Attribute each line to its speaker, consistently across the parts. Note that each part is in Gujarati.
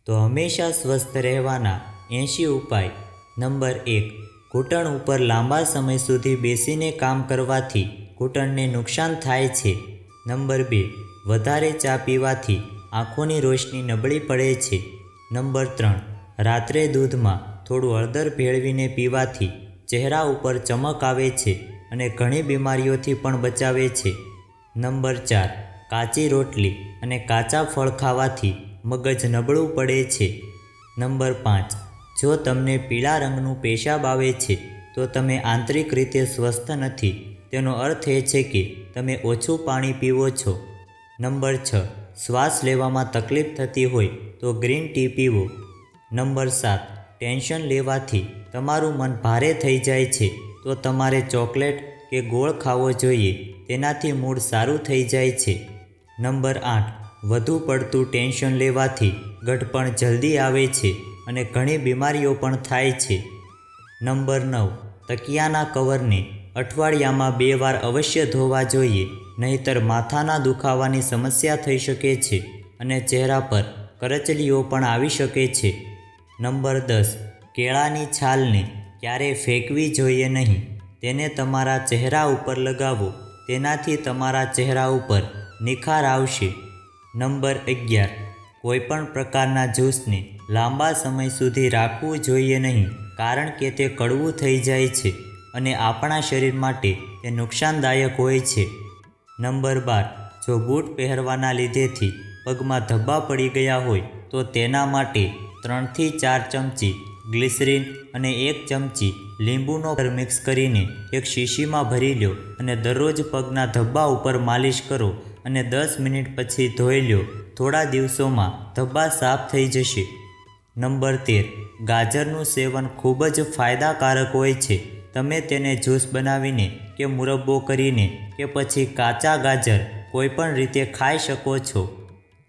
Speaker 1: તો હંમેશા સ્વસ્થ રહેવાના 80 ઉપાય. નંબર 1. ઘૂંટણ ઉપર લાંબા સમય સુધી બેસીને કામ કરવાથી ઘૂંટણને નુકસાન થાય છે. નંબર 2. વધારે ચા પીવાથી આંખોની રોશની નબળી પડે છે. નંબર 3. રાત્રે દૂધમાં થોડું હળદર ભેળવીને પીવાથી ચહેરા ઉપર ચમક આવે છે અને ઘણી બીમારીઓથી પણ બચાવે છે. નંબર 4. કાચી રોટલી અને કાચા ફળ ખાવાથી મગજ નબળું પડે છે. નંબર 5. જો તમને પીળા રંગનું પેશાબ આવે છે તો તમે આંતરિક રીતે સ્વસ્થ નથી. તેનો અર્થ એ છે કે તમે ઓછું પાણી પીવો છો. નંબર 6. શ્વાસ લેવામાં તકલીફ થતી હોય તો ગ્રીન ટી પીવો. નંબર 7. ટેન્શન લેવાથી તમારું મન ભારે થઈ જાય છે તો તમારે ચોકલેટ કે ગોળ ખાવો જોઈએ. તેનાથી મૂડ સારું થઈ જાય છે. નંબર 8. વધુ પડતું ટેન્શન લેવાથી ગઢપણ જલ્દી આવે છે અને ઘણી બીમારીઓ પણ થાય છે. નંબર 9. તકિયાના કવરને અઠવાડિયામાં 2 વાર અવશ્ય ધોવા જોઈએ, નહીંતર માથાના દુખાવાની સમસ્યા થઈ શકે છે અને ચહેરા પર કરચલીઓ પણ આવી શકે છે. નંબર 10. કેળાની છાલને ક્યારેય ફેંકવી જોઈએ નહીં. તેને તમારા ચહેરા ઉપર લગાવો. તેનાથી તમારા ચહેરા ઉપર નિખાર આવશે. નંબર 11. કોઈપણ પ્રકારના જ્યુસને લાંબા સમય સુધી રાખવું જોઈએ નહીં, કારણ કે તે કડવું થઈ જાય છે અને આપણા શરીર માટે તે નુકસાનદાયક હોય છે. નંબર 12. જો બૂટ પહેરવાના લીધેથી પગમાં ધબ્બા પડી ગયા હોય તો તેના માટે 3 થી 4 ચમચી ગ્લિસરીન અને 1 ચમચી લીંબુનો મિક્સ કરીને એક શીશીમાં ભરી લો અને દરરોજ પગના ધબ્બા ઉપર માલિશ કરો અને 10 મિનિટ પછી ધોઈ લો. થોડા દિવસોમાં ધબ્બા સાફ થઈ જશે. નંબર 13. ગાજરનું સેવન ખૂબ જ ફાયદાકારક હોય છે. તમે તેને જ્યુસ બનાવીને કે મુરબ્બો કરીને કે પછી કાચા ગાજર કોઈપણ રીતે ખાઈ શકો છો.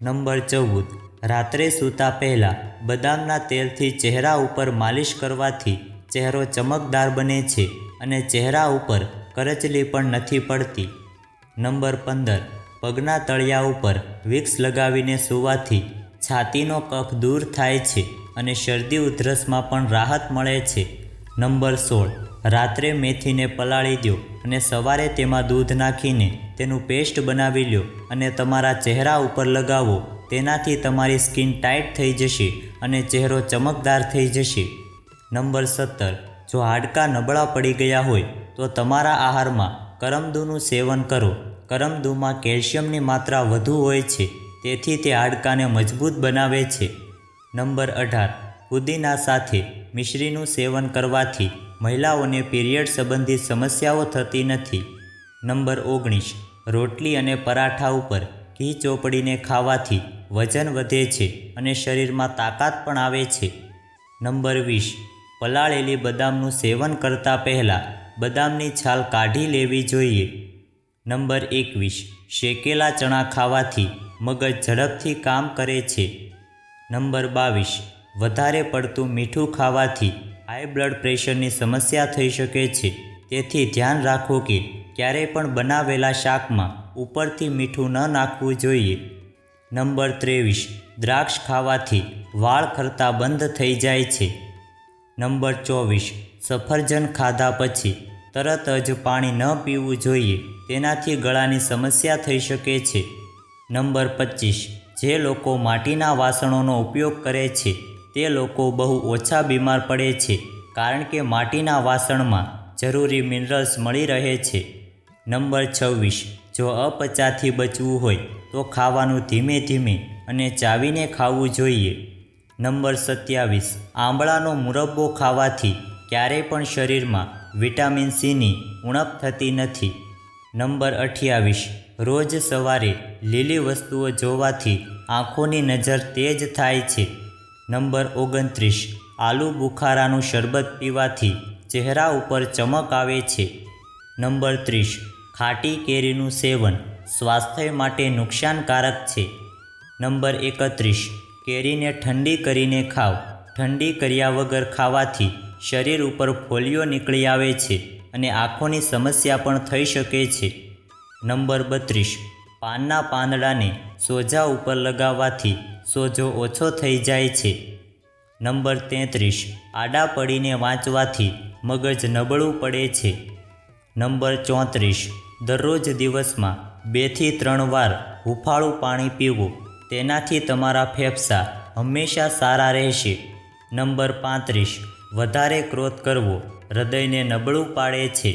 Speaker 1: નંબર 14. રાત્રે સૂતા પહેલાં બદામના તેલથી ચહેરા ઉપર માલિશ કરવાથી ચહેરો ચમકદાર બને છે અને ચહેરા ઉપર કરચલી પણ નથી પડતી. નંબર 15. પગના તળિયા ઉપર વિક્સ લગાવીને સૂવાથી છાતીનો કફ દૂર થાય છે અને શરદી ઉધરસમાં પણ રાહત મળે છે. નંબર 16. રાત્રે મેથીને પલાળી દો અને સવારે તેમાં દૂધ નાખીને તેનું પેસ્ટ બનાવી લો અને તમારા ચહેરા ઉપર લગાવો. તેનાથી તમારી સ્કિન ટાઈટ થઈ જશે અને ચહેરો ચમકદાર થઈ જશે. નંબર 17. જો હાડકાં નબળા પડી ગયા હોય તો તમારા આહારમાં કરમદૂનું સેવન કરો. કરમદૂમાં કેલ્શિયમની માત્રા વધુ હોય છે, તેથી તે હાડકાંને મજબૂત બનાવે છે. નંબર 18. પુદીના સાથે મિશ્રીનું સેવન કરવાથી મહિલાઓને પીરિયડ સંબંધિત સમસ્યાઓ થતી નથી. નંબર 19. રોટલી અને પરાઠા ઉપર ઘી ચોપડીને ખાવાથી વજન વધે છે અને શરીરમાં તાકાત પણ આવે છે. નંબર 20. પલાળેલી બદામનું સેવન કરતાં પહેલાં બદામની છાલ કાઢી લેવી જોઈએ. નંબર 21. શેકેલા ચણા ખાવાથી મગજ ઝડપથી કામ કરે છે. નંબર 22. વધારે પડતું મીઠું ખાવાથી હાઈ બ્લડ પ્રેશરની સમસ્યા થઈ શકે છે, તેથી ધ્યાન રાખો કે ક્યારેય પણ બનાવેલા શાકમાં ઉપરથી મીઠું ન નાખવું જોઈએ. નંબર 23. દ્રાક્ષ ખાવાથી વાળ ખરતા બંધ થઈ જાય છે. નંબર 24. સફરજન ખાધા પછી તરત જ પાણી ન પીવું જોઈએ, તેનાથી ગળાની સમસ્યા થઈ શકે છે. નંબર 25. જે લોકો માટીના વાસણોનો ઉપયોગ કરે છે તે લોકો બહુ ઓછા બીમાર પડે છે, કારણ કે માટીના વાસણમાં જરૂરી મિનરલ્સ મળી રહે છે. નંબર 26. જો અપચાથી બચવું હોય તો ખાવાનું ધીમે ધીમે અને ચાવીને ખાવું જોઈએ. નંબર 27. આંબળાનો મુરબ્બો ખાવાથી ક્યારેય પણ શરીરમાં વિટામિન સીની ઉણપ થતી નથી. નંબર 28. રોજ સવારે લીલી વસ્તુઓ જોવાથી આંખોની નજર તેજ થાય છે. નંબર 29. આલુ બુખારાનું શરબત પીવાથી ચહેરા ઉપર ચમક આવે છે. નંબર 30. ખાટી કેરીનું સેવન સ્વાસ્થ્ય માટે નુકસાનકારક છે. નંબર 31. કેરીને ઠંડી કરીને ખાવ. ઠંડી કર્યા વગર ખાવાથી શરીર ઉપર ફોલ્લીઓ નીકળી આવે છે અને આંખોની સમસ્યા પણ થઈ શકે છે. નંબર 32. પાનના પાંદડાને સોજા ઉપર લગાવવાથી સોજો ઓછો થઈ જાય છે. નંબર 33, આડા પડીને વાંચવાથી મગજ નબળું પડે છે. નંબર 34, દરરોજ દિવસમાં 2 થી 3 વાર હૂંફાળું પાણી પીવું, તેનાથી તમારા ફેફસાં હંમેશા સારા રહેશે. નંબર 35, વધારે ક્રોધ કરવો હૃદયને નબળું પાડે છે.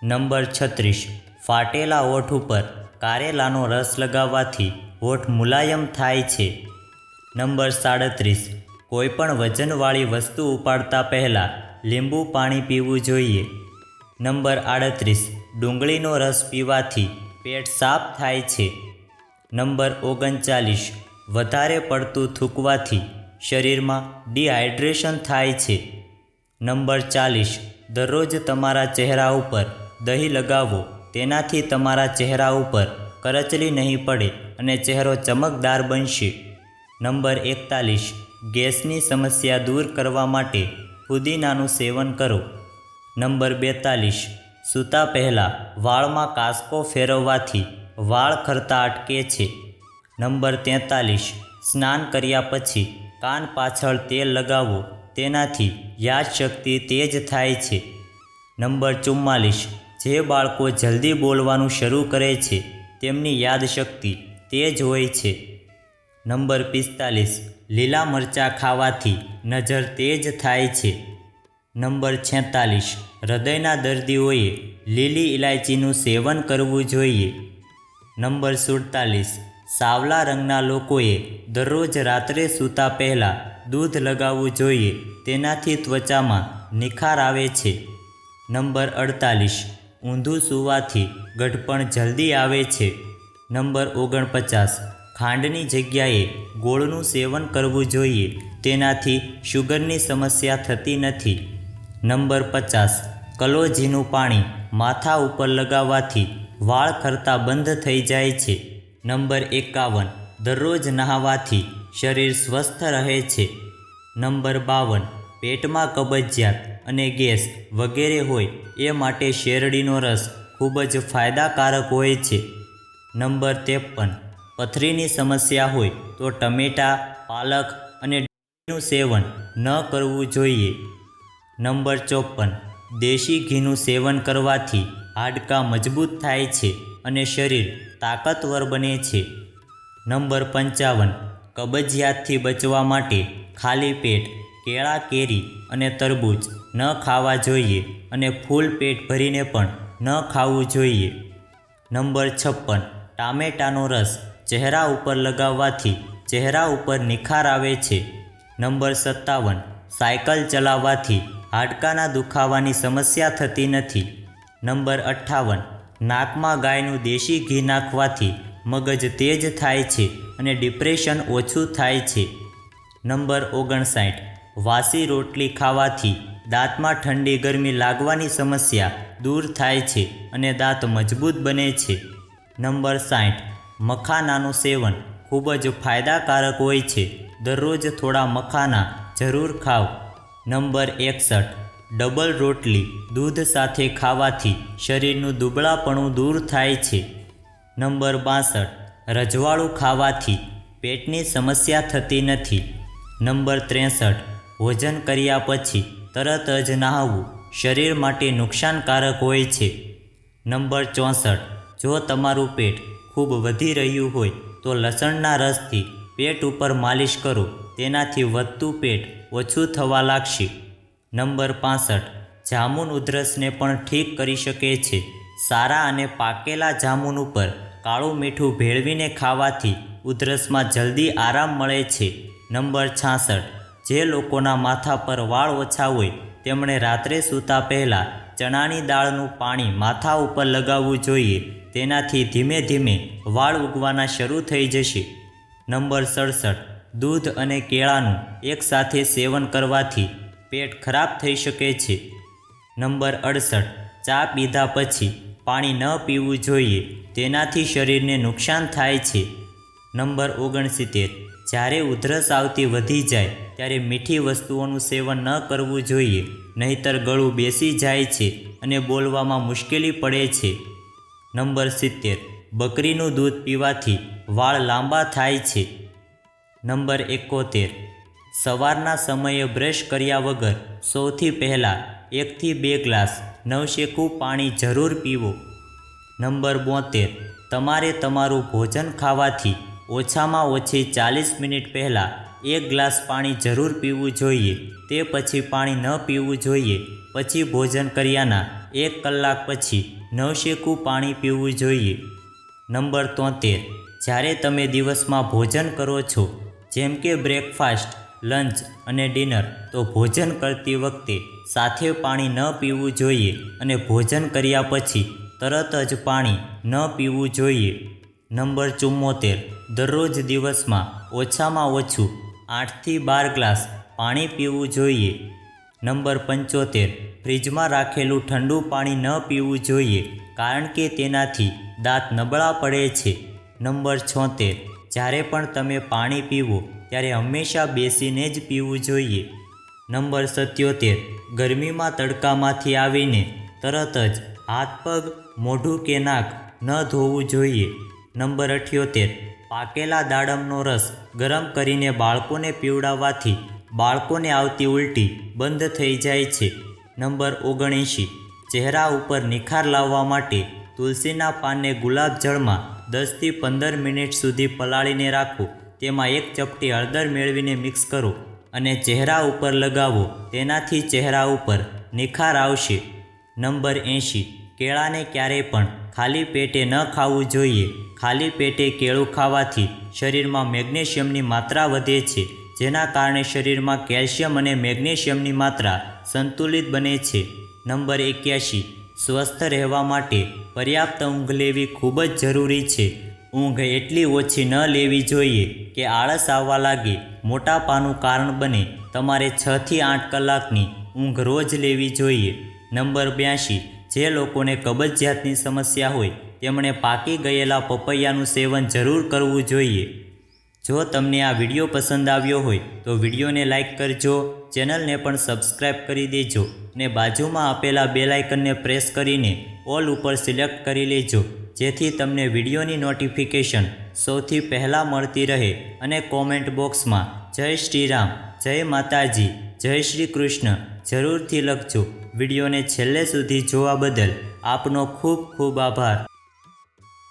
Speaker 1: નંબર 36, ફાટેલા હોઠ ઉપર કારેલાનો રસ લગાવવાથી હોઠ મુલાયમ થાય છે. નંબર 37, કોઈપણ વજનવાળી વસ્તુ ઉપાડતા પહેલાં લીંબુ પાણી પીવું જોઈએ. નંબર 38, ડુંગળીનો રસ પીવાથી પેટ સાફ થાય છે. નંબર 39, વધારે પડતું થૂંકવાથી શરીરમાં ડિહાઇડ્રેશન થાય છે. નંબર 40, દરરોજ તમારા ચહેરા ઉપર દહીં લગાવો, તેનાથી તમારા ચહેરા ઉપર કરચલી નહીં પડે અને ચહેરો ચમકદાર બનશે. નંબર 41, ગેસની સમસ્યા દૂર કરવા માટે પુદીનાનું સેવન કરો. નંબર 42, સૂતા પહેલાં વાળમાં કાંસકો ફેરવવાથી વાળ ખરતા અટકે છે. નંબર 43, સ્નાન કર્યા પછી કાન પાછળ તેલ લગાવો, તેનાથી યાદશક્તિ તેજ થાય છે. નંબર 44, જે બાળકો જલ્દી બોલવાનું શરૂ કરે છે તેમની યાદશક્તિ તેજ હોય છે. નંબર 45, લીલા મરચાં ખાવાથી નજર તેજ થાય છે. નંબર 46, હૃદયના દર્દીઓએ લીલી ઇલાયચીનું સેવન કરવું જોઈએ. નંબર 47, સાવલા રંગના લોકોએ દરરોજ રાત્રે સૂતા પહેલાં દૂધ લગાવવું જોઈએ, તેનાથી ત્વચામાં નિખાર આવે છે. નંબર 48, ઊંધું સૂવાથી ગઢપણ જલ્દી આવે છે. નંબર 49, ખાંડની જગ્યાએ ગોળનું સેવન કરવું જોઈએ, તેનાથી શુગરની સમસ્યા થતી નથી. નંબર 50, કલોજીનું પાણી માથા ઉપર લગાવવાથી વાળ ખરતા બંધ થઈ જાય છે. નંબર 51, દરરોજ નહાવાથી શરીર સ્વસ્થ રહે છે. નંબર 52, પેટમાં કબજિયાત અને ગેસ વગેરે હોય એ માટે શેરડીનો રસ ખૂબ જ ફાયદાકારક હોય છે. નંબર 53, પથરીની સમસ્યા હોય તો ટમેટાં, પાલક અને ડુંગળીનું સેવન ન કરવું જોઈએ. નંબર 54, દેશી ઘીનું સેવન કરવાથી હાડકાં મજબૂત થાય છે અને શરીર તાકાતવર બને છે. નંબર 55, કબજિયાતથી બચવા માટે ખાલી પેટ કેળા, કેરી અને તરબૂચ ન ખાવા જોઈએ અને ફૂલ પેટ ભરીને પણ ન ખાવું જોઈએ. નંબર 56, ટામેટાનો રસ ચહેરા ઉપર લગાવવાથી ચહેરા ઉપર નિખાર આવે છે. નંબર 57, સાયકલ ચલાવવાથી હાડકાના દુખાવાની સમસ્યા થતી નથી. નંબર 58, નાકમાં ગાયનું દેશી ઘી નાખવાથી મગજ તેજ થાય છે અને ડિપ્રેશન ઓછું થાય છે. નંબર 59, વાસી રોટલી ખાવાથી દાંતમાં ઠંડી ગરમી લાગવાની સમસ્યા દૂર થાય છે અને દાંત મજબૂત બને છે. નંબર 60, મખાનાનું સેવન ખૂબ જ ફાયદાકારક હોય છે, દરરોજ થોડા મખાના જરૂર ખાઓ. નંબર 61, ડબલ રોટલી દૂધ સાથે ખાવાથી શરીરનું દુબળાપણું દૂર થાય છે. નંબર 62, રજવાડું ખાવાથી પેટની સમસ્યા થતી નથી. નંબર 63, ભોજન કર્યા પછી તરત જ નહાવું શરીર માટે નુકસાનકારક હોય છે. નંબર 64, જો તમારું પેટ ખૂબ વધી રહ્યું હોય તો લસણના રસથી પેટ ઉપર માલિશ કરો, તેનાથી વધતું પેટ ઓછું થવા લાગશે. નંબર 65, જામુન ઉધરસને પણ ઠીક કરી શકે છે. સારા અને પાકેલા જામુન ઉપર કાળું મીઠું ભેળવીને ખાવાથી ઉધરસમાં જલ્દી આરામ મળે છે. નંબર 66, જે લોકોના માથા પર વાળ ઓછા હોય તેમણે રાત્રે સૂતા પહેલાં ચણાની દાળનું પાણી માથા ઉપર લગાવવું જોઈએ, તેનાથી ધીમે ધીમે વાળ ઉગવાના શરૂ થઈ જશે. નંબર 67, દૂધ અને કેળાનું એકસાથે સેવન કરવાથી પેટ ખરાબ થઈ શકે છે. નંબર 68, ચા પીધા પછી પાણી ન પીવું જોઈએ, તેનાથી શરીરને નુકસાન થાય છે. નંબર 69, જ્યારે ઉધરસ આવતી વધી જાય ત્યારે મીઠી વસ્તુઓનું સેવન ન કરવું જોઈએ, નહીંતર ગળું બેસી જાય છે અને બોલવામાં મુશ્કેલી પડે છે. નંબર 70, બકરીનું દૂધ પીવાથી વાળ લાંબા થાય છે. નંબર 71, સવારના સમયે બ્રશ કર્યા વગર સૌથી પહેલાં 1 થી 2 ગ્લાસ નવશેકું પાણી જરૂર પીવો. નંબર 72, તમારે તમારું ભોજન ખાવાથી ઓછામાં ઓછી 40 મિનિટ પહેલાં 1 ગ્લાસ પાણી જરૂર પીવું જોઈએ. તે પછી પાણી ન પીવું જોઈએ. પછી ભોજન કર્યાના 1 કલાક પછી નવશેકું પાણી પીવું જોઈએ. નંબર 73, જ્યારે તમે દિવસમાં ભોજન કરો છો, જેમ કે બ્રેકફાસ્ટ, લંચ અને ડિનર, તો ભોજન કરતી વખતે સાથે પાણી ન પીવું જોઈએ અને ભોજન કર્યા પછી તરત જ પાણી ન પીવું જોઈએ. નંબર 74, દરરોજ દિવસમાં ઓછામાં ઓછું 8 થી 12 ગ્લાસ પાણી પીવું જોઈએ. નંબર 75, ફ્રીજમાં રાખેલું ઠંડુ પાણી ન પીવું જોઈએ, કારણ કે તેનાથી દાંત નબળા પડે છે. નંબર 76, જ્યારે પણ તમે પાણી પીવો ત્યારે હંમેશા બેસીને જ પીવું જોઈએ. નંબર 77, ગરમીમાં તડકામાંથી આવીને તરત જ હાથ પગ, મોઢું કે નાક ન ધોવું જોઈએ. નંબર 78, પાકેલા દાડમનો રસ ગરમ કરીને બાળકોને પીવડાવવાથી બાળકોને આવતી ઉલટી બંધ થઈ જાય છે. નંબર 79, ચહેરા ઉપર નિખાર લાવવા માટે તુલસીના પાનને ગુલાબજળમાં 10 થી 15 મિનિટ સુધી પલાળીને રાખો. તેમાં 1 ચપટી હળદર મેળવીને મિક્સ કરો અને ચહેરા ઉપર લગાવો. તેનાથી ચહેરા ઉપર નિખાર આવશે. નંબર 80, કેળાને ક્યારેય પણ ખાલી પેટે ન ખાવું જોઈએ. ખાલી પેટે કેળું ખાવાથી શરીરમાં મેગ્નેશિયમની માત્રા વધે છે, જેના કારણે શરીરમાં કેલ્શિયમ અને મેગ્નેશિયમની માત્રા સંતુલિત બને છે. નંબર 81, સ્વસ્થ રહેવા માટે પર્યાપ્ત ઊંઘ લેવી ખૂબ જ જરૂરી છે. ઊંઘ એટલી ઓછી ન લેવી જોઈએ કે આળસ આવવા લાગે, મોટાપાનું કારણ બને. તમારે 6 થી 8 કલાકની ઊંઘ રોજ લેવી જોઈએ. નંબર 82, જે લોકોને કબજિયાતની સમસ્યા હોય તેમણે પાકી ગયેલા પપૈયાનું સેવન જરૂર કરવું જોઈએ. જો તમને આ વિડીયો પસંદ આવ્યો હોય તો વિડીયોને લાઇક કરજો, ચેનલને પણ સબસ્ક્રાઈબ કરી દેજો અને બાજુમાં આપેલા બેલ આઇકનને પ્રેસ કરીને ઓલ ઉપર સિલેક્ટ કરી લેજો, જેથી તમને વિડીયોની નોટિફિકેશન સૌથી પહેલાં મળતી રહે. અને કોમેન્ટ બોક્સમાં જય શ્રી રામ, જય માતાજી, જય શ્રી કૃષ્ણ જરૂરથી લખજો. વિડીયોને છેલ્લે સુધી જોવા બદલ આપનો ખૂબ ખૂબ આભાર.